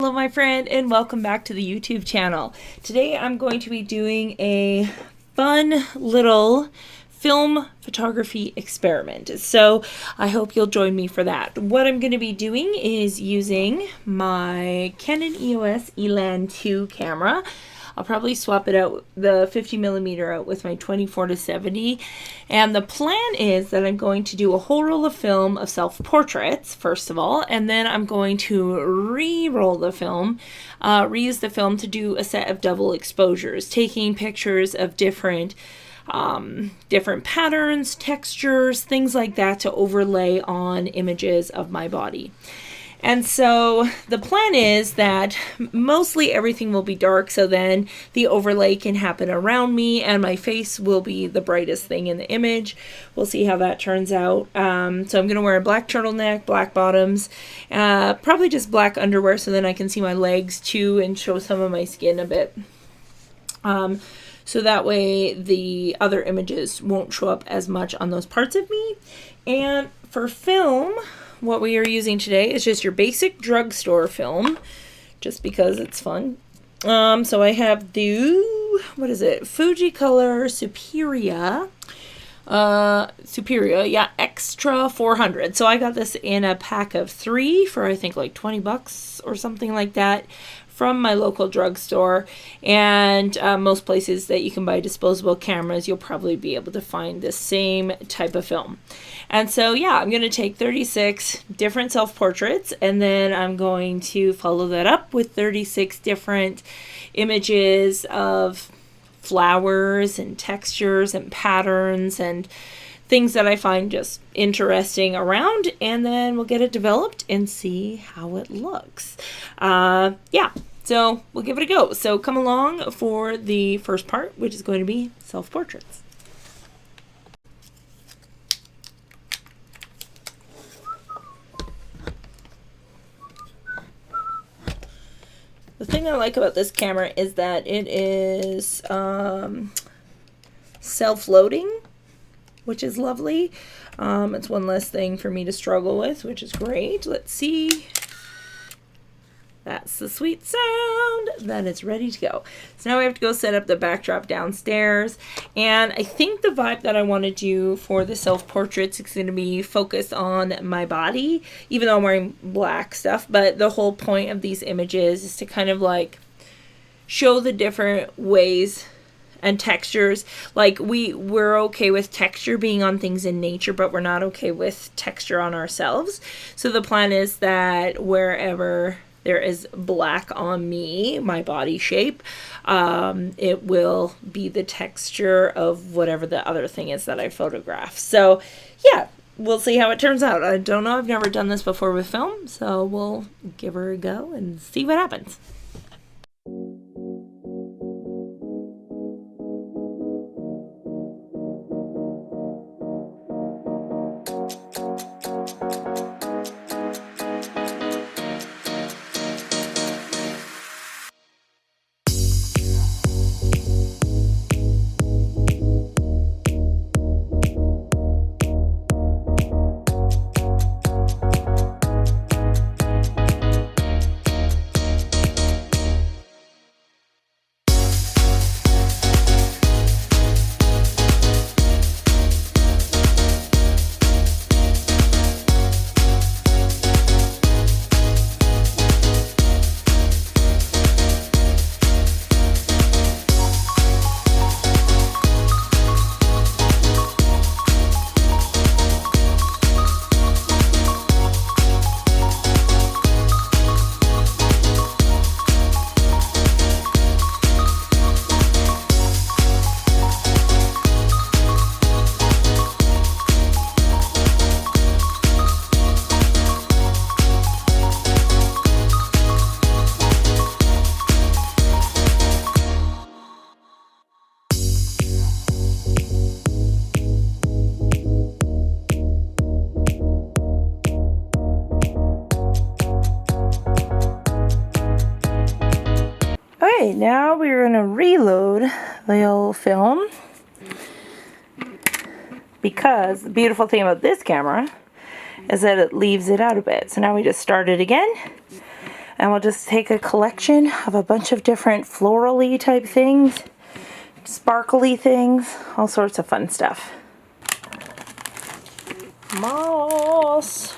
Hello my friend, and welcome back to the YouTube channel. Today I'm going to be doing a fun little film photography experiment. So I hope you'll join me for that. What I'm going to be doing is using my Canon EOS Elan 2 camera. I'll probably swap it out, the 50mm out with my 24-70. And the plan is that I'm going to do a whole roll of film of self-portraits, first of all, and then I'm going to re-roll the film, reuse the film to do a set of double exposures, taking pictures of different patterns, textures, things like that to overlay on images of my body. And so the plan is that mostly everything will be dark, so then the overlay can happen around me and my face will be the brightest thing in the image. We'll see how that turns out. So I'm going to wear a black turtleneck, black bottoms, probably just black underwear so then I can see my legs too and show some of my skin a bit. So that way the other images won't show up as much on those parts of me. And for film, what we are using today is just your basic drugstore film, just because it's fun. So I have the, what is it? Fujicolor Superia, yeah, Extra 400. So I got this in a pack of 3 for I think like 20 bucks or something like that from my local drugstore. And most places that you can buy disposable cameras, you'll probably be able to find the same type of film. And so, yeah, I'm going to take 36 different self-portraits, and then I'm going to follow that up with 36 different images of flowers and textures and patterns and things that I find just interesting around, and then we'll get it developed and see how it looks. Yeah, so we'll give it a go. So come along for the first part, which is going to be self-portraits. The thing I like about this camera is that it is self-loading, which is lovely. It's one less thing for me to struggle with, which is great. Let's see. That's the sweet sound. Then it's ready to go. So now we have to go set up the backdrop downstairs. And I think the vibe that I want to do for the self-portraits is going to be focused on my body, even though I'm wearing black stuff. But the whole point of these images is to kind of like show the different ways and textures. Like we're okay with texture being on things in nature, but we're not okay with texture on ourselves. So the plan is that wherever there is black on me, my body shape, it will be the texture of whatever the other thing is that I photograph. So yeah, we'll see how it turns out. I don't know, I've never done this before with film, so we'll give her a go and see what happens. Okay, now we're going to reload the old film, because the beautiful thing about this camera is that it leaves it out a bit. So now we just start it again. And we'll just take a collection of a bunch of different florally type things, sparkly things, all sorts of fun stuff. Moss.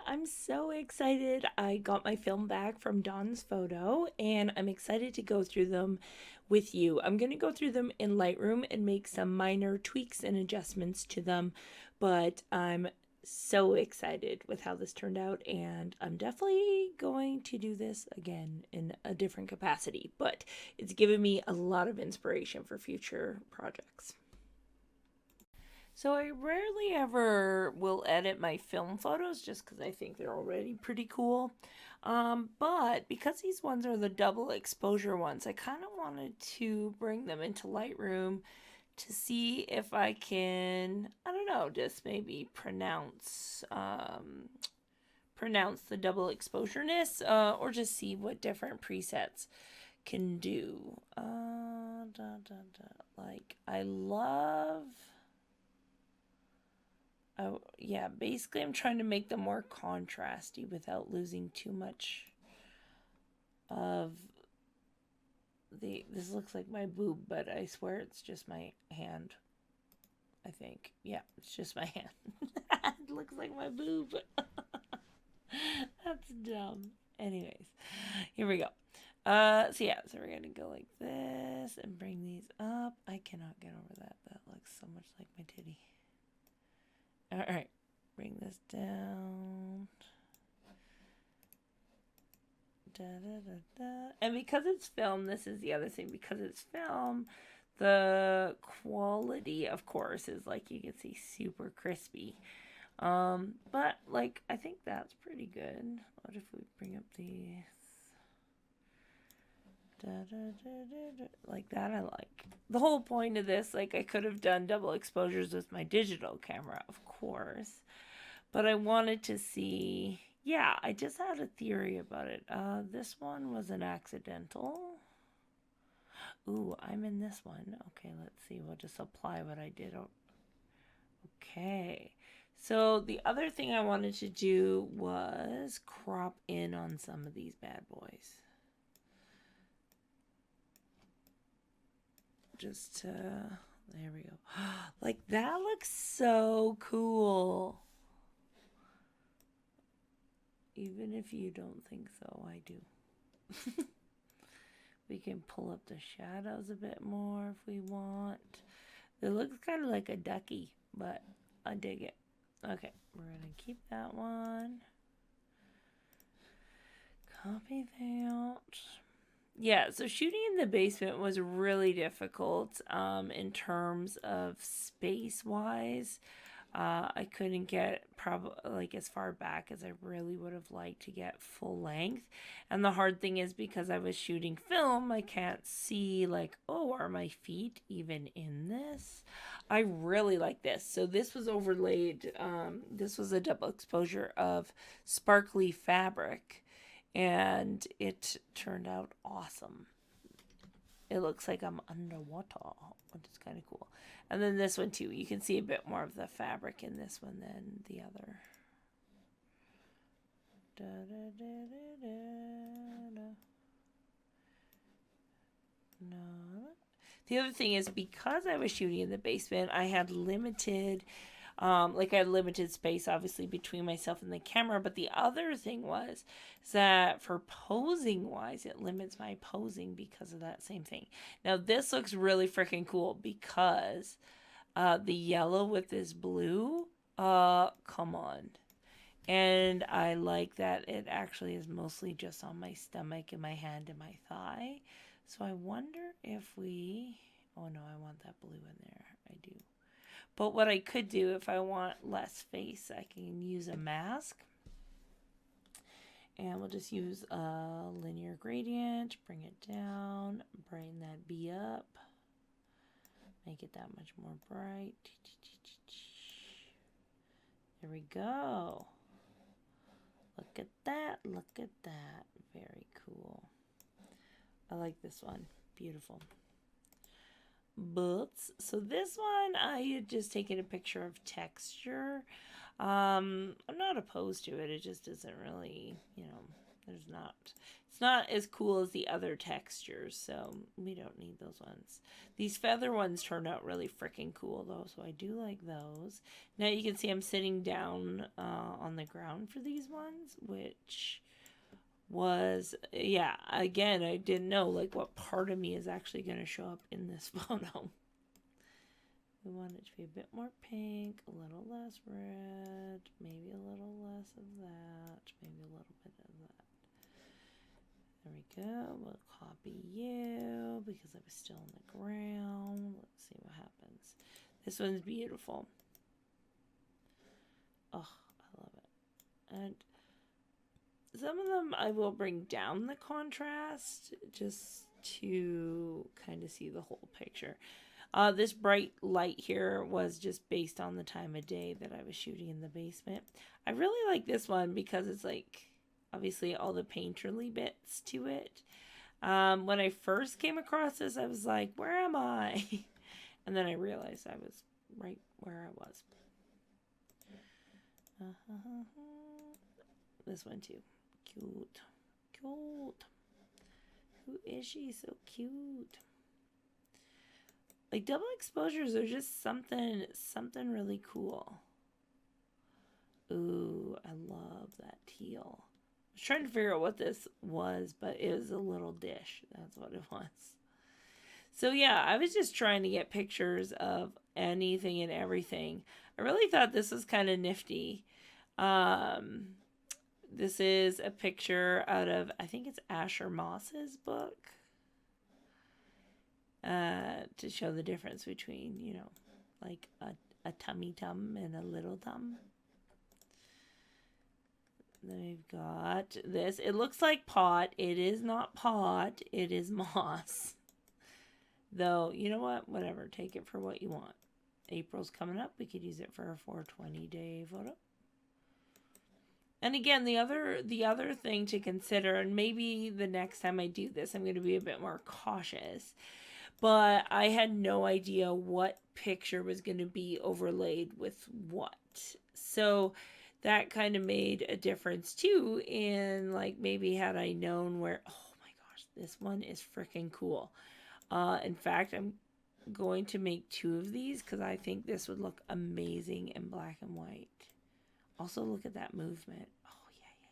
I'm so excited. I got my film back from Dawn's Photo and I'm excited to go through them with you. I'm going to go through them in Lightroom and make some minor tweaks and adjustments to them, but I'm so excited with how this turned out, and I'm definitely going to do this again in a different capacity, but it's given me a lot of inspiration for future projects. So I rarely ever will edit my film photos just because I think they're already pretty cool. But because these ones are the double exposure ones, I kind of wanted to bring them into Lightroom to see if I can, I don't know, just maybe pronounce the double exposureness, or just see what different presets can do. Like I love. Oh, yeah, basically I'm trying to make them more contrasty without losing too much of this looks like my boob, but I swear it's just my hand. I think. Yeah, it's just my hand. It looks like my boob. That's dumb. Anyways, here we go. So we're gonna go like this and bring these up. I cannot get over that. That looks so much like my titty. Alright, bring this down. Da, da, da, da. And because it's film, this is the other thing. Because it's film, the quality, of course, is like you can see super crispy. But like I think that's pretty good. What if we bring up these? Like that I like. The whole point of this, like I could have done double exposures with my digital camera, of course. But I wanted to see, yeah, I just had a theory about it. This one was an accidental. Ooh, I'm in this one. Okay, let's see. We'll just apply what I did. Okay. So the other thing I wanted to do was crop in on some of these bad boys. There we go. Like that looks so cool. Even if you don't think so, I do. We can pull up the shadows a bit more if we want. It looks kind of like a ducky, but I dig it. Okay, we're going to keep that one. Copy that. Yeah, so shooting in the basement was really difficult in terms of space-wise. I couldn't get like as far back as I really would have liked to get full length. And the hard thing is because I was shooting film, I can't see like, oh, are my feet even in this? I really like this. So this was overlaid. This was a double exposure of sparkly fabric, and it turned out awesome. It looks like I'm underwater, which is kind of cool. And then this one too, you can see a bit more of the fabric in this one than the other. Da, da, da, da, da, da. No. The other thing is because I was shooting in the basement, I had limited Like I had limited space, obviously, between myself and the camera. But the other thing was that for posing wise, it limits my posing because of that same thing. Now, this looks really freaking cool because the yellow with this blue, come on. And I like that it actually is mostly just on my stomach and my hand and my thigh. So I wonder if we... Oh no, I want that blue in there. I do. But what I could do if I want less face, I can use a mask. And we'll just use a linear gradient, bring it down, brighten that B up, make it that much more bright. There we go. Look at that, look at that. Very cool. I like this one. Beautiful. Boots. So this one, I had just taken a picture of texture. I'm not opposed to it. It just isn't really, it's not as cool as the other textures, so we don't need those ones. These feather ones turned out really freaking cool though, so I do like those. Now you can see I'm sitting down on the ground for these ones, which was, yeah, again, I didn't know like what part of me is actually going to show up in this photo. We want it to be a bit more pink, a little less red, maybe a little less of that, maybe a little bit of that. There we go. We'll copy you because I was still on the ground. Let's see what happens. This one's beautiful. Oh, I love it. And some of them I will bring down the contrast just to kind of see the whole picture. This bright light here was just based on the time of day that I was shooting in the basement. I really like this one because it's like obviously all the painterly bits to it. When I first came across this, I was like, where am I? And then I realized I was right where I was. This one too. Cute. Cute. Who is she? So cute. Like double exposures are just something really cool. Ooh, I love that teal. I was trying to figure out what this was, but it was a little dish. That's what it was. So yeah, I was just trying to get pictures of anything and everything. I really thought this was kind of nifty. This is a picture out of, I think it's Asher Moss's book. To show the difference between, like a tummy tum and a little tum. Then we've got this. It looks like pot. It is not pot. It is moss. Though, you know what? Whatever. Take it for what you want. April's coming up. We could use it for a 420 day photo. And again, the other thing to consider, and maybe the next time I do this, I'm going to be a bit more cautious, but I had no idea what picture was going to be overlaid with what. So that kind of made a difference too in like maybe had I known where, oh my gosh, this one is freaking cool. In fact, I'm going to make 2 of these because I think this would look amazing in black and white. Also, look at that movement. Oh, yeah.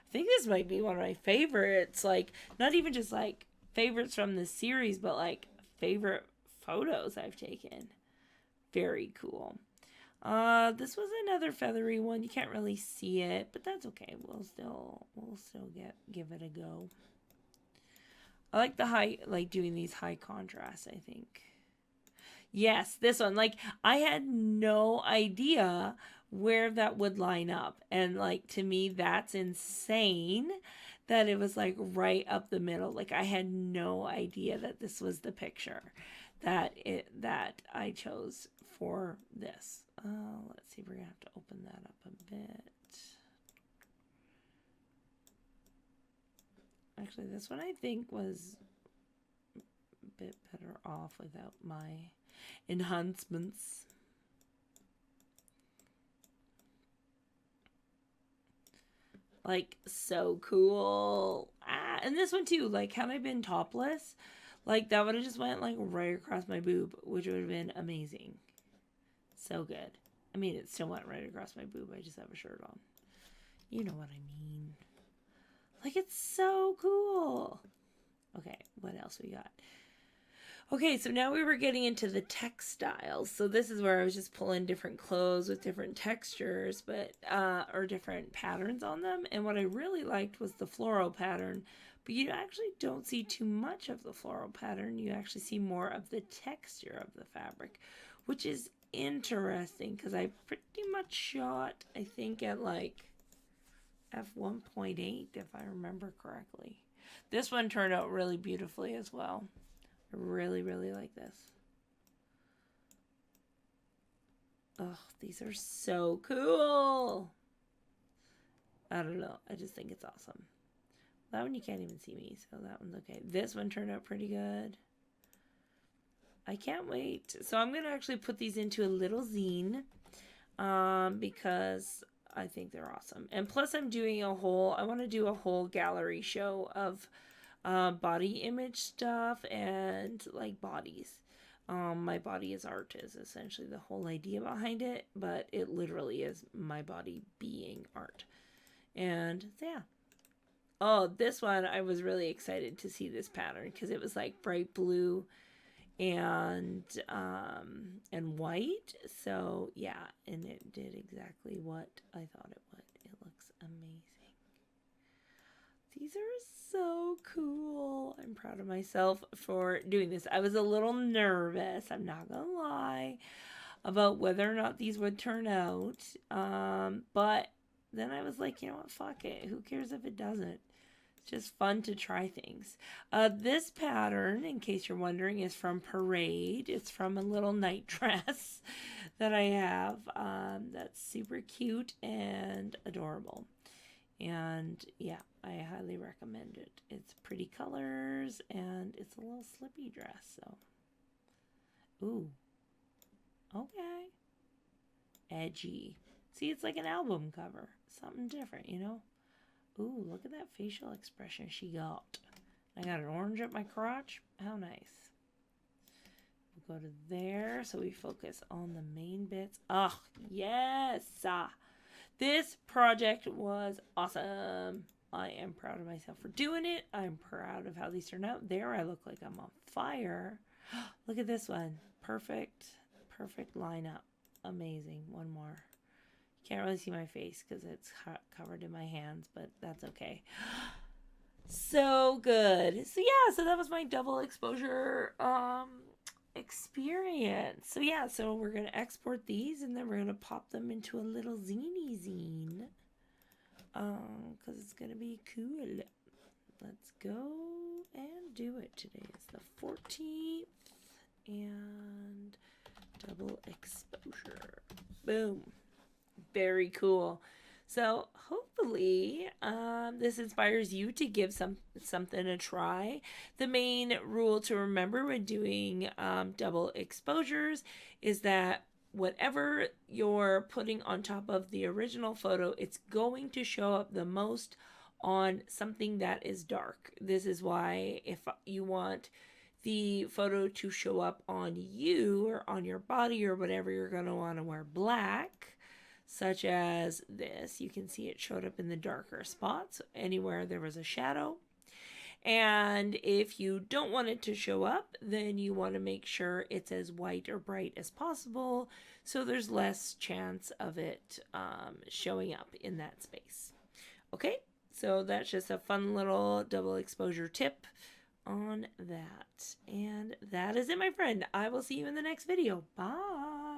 I think this might be one of my favorites. Like, not even just, like, favorites from the series, but, like, favorite photos I've taken. Very cool. This was another feathery one. You can't really see it, but that's okay. We'll still give it a go. I like doing these high contrast, I think. Yes, this one. Like, I had no idea where that would line up. And, like, to me, that's insane that it was, like, right up the middle. Like, I had no idea that this was the picture that I chose for this. Let's see. We're going to have to open that up a bit. Actually, this one I think was a bit better off without my enhancements. Like, so cool. And this one too, like, had I been topless, like, that would have just went, like, right across my boob, which would have been amazing. So good. I mean, it still went right across my boob. I just have a shirt on. You know what I mean. Like, it's so cool. Okay, what else we got? Okay, so now we were getting into the textiles. So this is where I was just pulling different clothes with different textures, but or different patterns on them. And what I really liked was the floral pattern. But you actually don't see too much of the floral pattern. You actually see more of the texture of the fabric, which is interesting because I pretty much shot, I think, at like f1.8, if I remember correctly. This one turned out really beautifully as well. I really, really like this. Oh, these are so cool. I don't know. I just think it's awesome. That one you can't even see me, so that one's okay. This one turned out pretty good. I can't wait. So I'm going to actually put these into a little zine because I think they're awesome. And plus I'm doing I want to do a whole gallery show of body image stuff and like bodies. My body is art is essentially the whole idea behind it, but it literally is my body being art. And yeah. Oh, this one I was really excited to see this pattern because it was like bright blue and white. So yeah, and it did exactly what I thought it would. It looks amazing. These are so cool. I'm proud of myself for doing this. I was a little nervous, I'm not gonna lie, about whether or not these would turn out. But then I was like, you know what, fuck it. Who cares if it doesn't? It's just fun to try things. This pattern, in case you're wondering, is from Parade. It's from a little night dress that I have. That's super cute and adorable. And yeah, I highly recommend it. It's pretty colors and it's a little slippy dress. So, ooh, okay, edgy. See, it's like an album cover, something different, you know. Ooh, look at that facial expression she got. I got an orange up my crotch. How nice. We'll go to there so we focus on the main bits. Oh, yes. This project was awesome. I am proud of myself for doing it. I'm proud of how these turned out. There I look like I'm on fire. Look at this one. Perfect. Perfect lineup. Amazing. One more. You can't really see my face because it's covered in my hands, but that's okay. So good. So yeah, so that was my double exposure experience. So yeah, so we're going to export these and then we're going to pop them into a little zine because it's going to be cool. Let's go and do it. Today is the 14th and double exposure. Boom. Very cool. So hopefully this inspires you to give something a try. The main rule to remember when doing double exposures is that whatever you're putting on top of the original photo, it's going to show up the most on something that is dark. This is why if you want the photo to show up on you or on your body or whatever, you're going to want to wear black. Such as this, you can see it showed up in the darker spots anywhere there was a shadow. And if you don't want it to show up, then you want to make sure it's as white or bright as possible so there's less chance of it showing up in that space. Okay, so that's just a fun little double exposure tip on that. And that is it, my friend. I will see you in the next video. Bye.